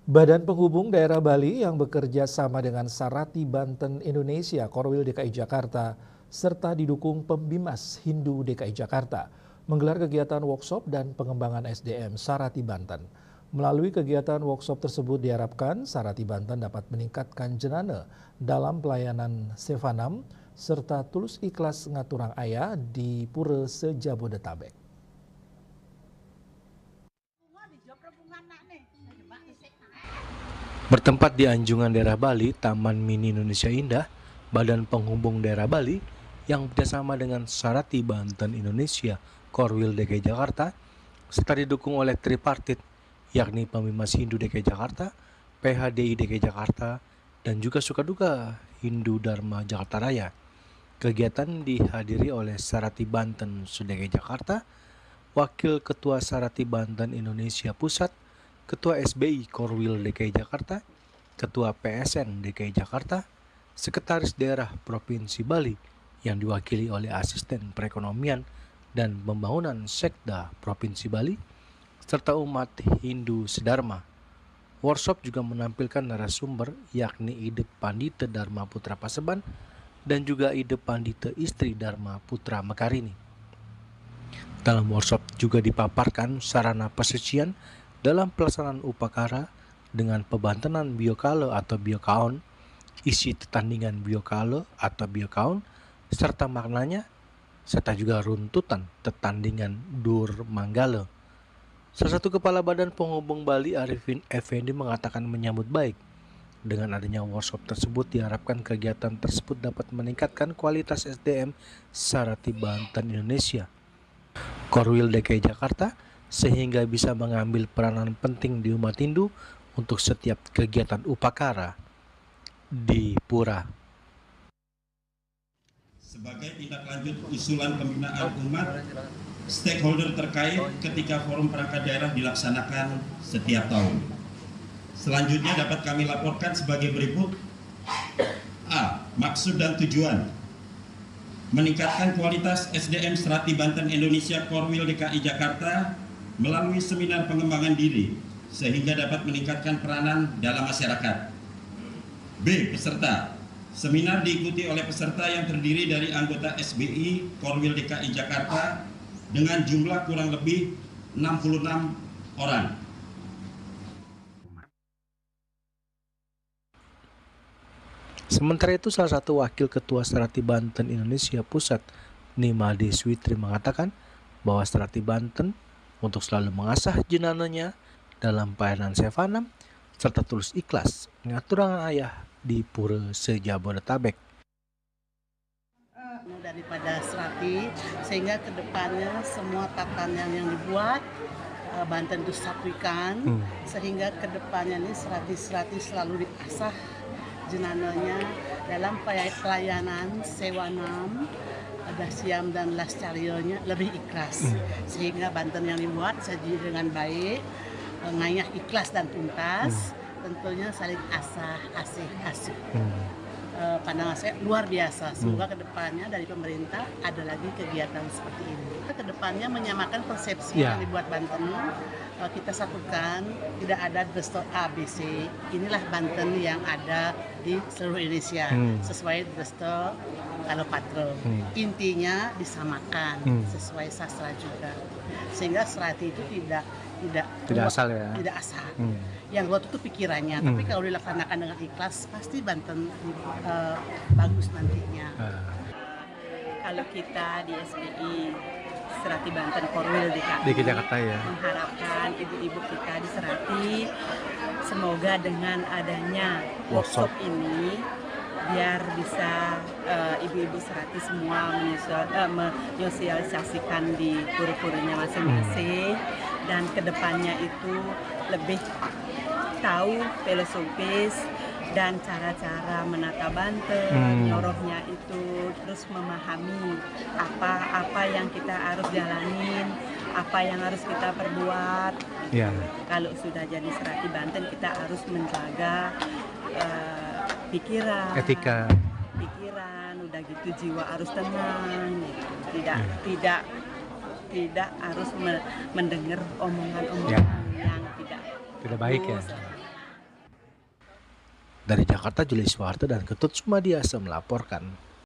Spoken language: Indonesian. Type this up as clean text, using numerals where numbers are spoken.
Badan Penghubung Daerah Bali yang bekerja sama dengan Sarati Banten Indonesia, Korwil DKI Jakarta, serta didukung Pembimas Hindu DKI Jakarta, menggelar kegiatan workshop dan pengembangan SDM Sarati Banten. Melalui kegiatan workshop tersebut diharapkan Sarati Banten dapat meningkatkan jenana dalam pelayanan Sevanam, serta tulus ikhlas ngaturang ayah di Pura Sejabodetabek. Bertempat di Anjungan Daerah Bali, Taman Mini Indonesia Indah, Badan Penghubung Daerah Bali yang bekerjasama dengan Sarati Banten Indonesia, Korwil DKI Jakarta, serta didukung oleh tripartit, yakni Pembimas Hindu DKI Jakarta, PHDI DKI Jakarta, dan juga Sukaduka Hindu Dharma Jakarta Raya. Kegiatan dihadiri oleh Sarati Banten DKI Jakarta, Wakil Ketua Sarati Banten Indonesia Pusat, Ketua SBI Korwil DKI Jakarta, Ketua PSN DKI Jakarta, Sekretaris Daerah Provinsi Bali yang diwakili oleh Asisten Perekonomian dan Pembangunan Sekda Provinsi Bali, serta umat Hindu Sedharma. Workshop juga menampilkan narasumber yakni Ide Pandita Dharma Putra Paseban dan juga Ide Pandita Istri Dharma Putra Mekarini. Dalam workshop juga dipaparkan sarana pesucian dalam pelaksanaan upacara dengan pebantenan biokala atau biokaon, isi tetandingan biokala atau biokaon, serta maknanya, serta juga runtutan tetandingan Dur Manggala. Salah satu Kepala Badan Penghubung Bali, Arifin Effendi, mengatakan menyambut baik. Dengan adanya workshop tersebut, diharapkan kegiatan tersebut dapat meningkatkan kualitas SDM Sarati Banten Indonesia, Korwil DKI Jakarta, sehingga bisa mengambil peranan penting di umat Hindu untuk setiap kegiatan upacara di Pura. Sebagai tindak lanjut usulan pembinaan umat, stakeholder terkait ketika forum perangkat daerah dilaksanakan setiap tahun. Selanjutnya dapat kami laporkan sebagai berikut. A. Maksud dan tujuan: meningkatkan kualitas SDM Sarati Banten Indonesia Korwil DKI Jakarta melalui seminar pengembangan diri sehingga dapat meningkatkan peranan dalam masyarakat. B. Peserta: seminar diikuti oleh peserta yang terdiri dari anggota SBI Korwil DKI Jakarta dengan jumlah kurang lebih 66 orang. Sementara itu, salah satu Wakil Ketua Sarati Banten Indonesia Pusat, Nimade Switri, mengatakan bahwa Sarati Banten untuk selalu mengasah jenananya dalam pelayanan Sevanam serta tulus ikhlas ngaturang ayah di Pura Sejabodetabek. Daripada Sarati, sehingga kedepannya semua tatanan yang dibuat Banten disatukan, sehingga kedepannya ini Sarati selalu diasah jenananya dalam pelayanan Sevanam, Dasyam dan Lascarionya lebih ikhlas, sehingga Banten yang dibuat saji dengan baik, ngayah ikhlas dan tuntas, tentunya saling asah, asih, asuh. Pandangan saya luar biasa. Semoga kedepannya dari pemerintah ada lagi kegiatan seperti ini. Kita kedepannya menyamakan persepsi yang dibuat Banten, kita satukan, tidak ada Dresto ABC. Inilah Banten yang ada di seluruh Indonesia, sesuai Dresto Kalopatro. Intinya disamakan, sesuai sastra juga, sehingga Sarati itu tidak asal ya. Tidak asal. Yang luar itu pikirannya, tapi kalau dilaksanakan dengan ikhlas pasti Banten bagus nantinya. Kalau kita di SBI Sarati Banten Korwil DKI Jakarta ya, mengharapkan ibu-ibu kita di Sarati, semoga dengan adanya workshop ini biar bisa ibu-ibu Sarati semua menyosialisasikan di pura-puranya masing-masing, dan kedepannya itu lebih tahu filosofis dan cara-cara menata Banten, nyorohnya itu, terus memahami apa yang kita harus jalanin, apa yang harus kita perbuat. Kalau sudah jadi Sarati Banten, kita harus menjaga pikiran, etika, udah gitu jiwa harus tenang, gitu. Tidak harus mendengar omongan-omongan yang tidak baik ya. Dari Jakarta, Julius Soeharto dan Ketut Sumadiasa melaporkan.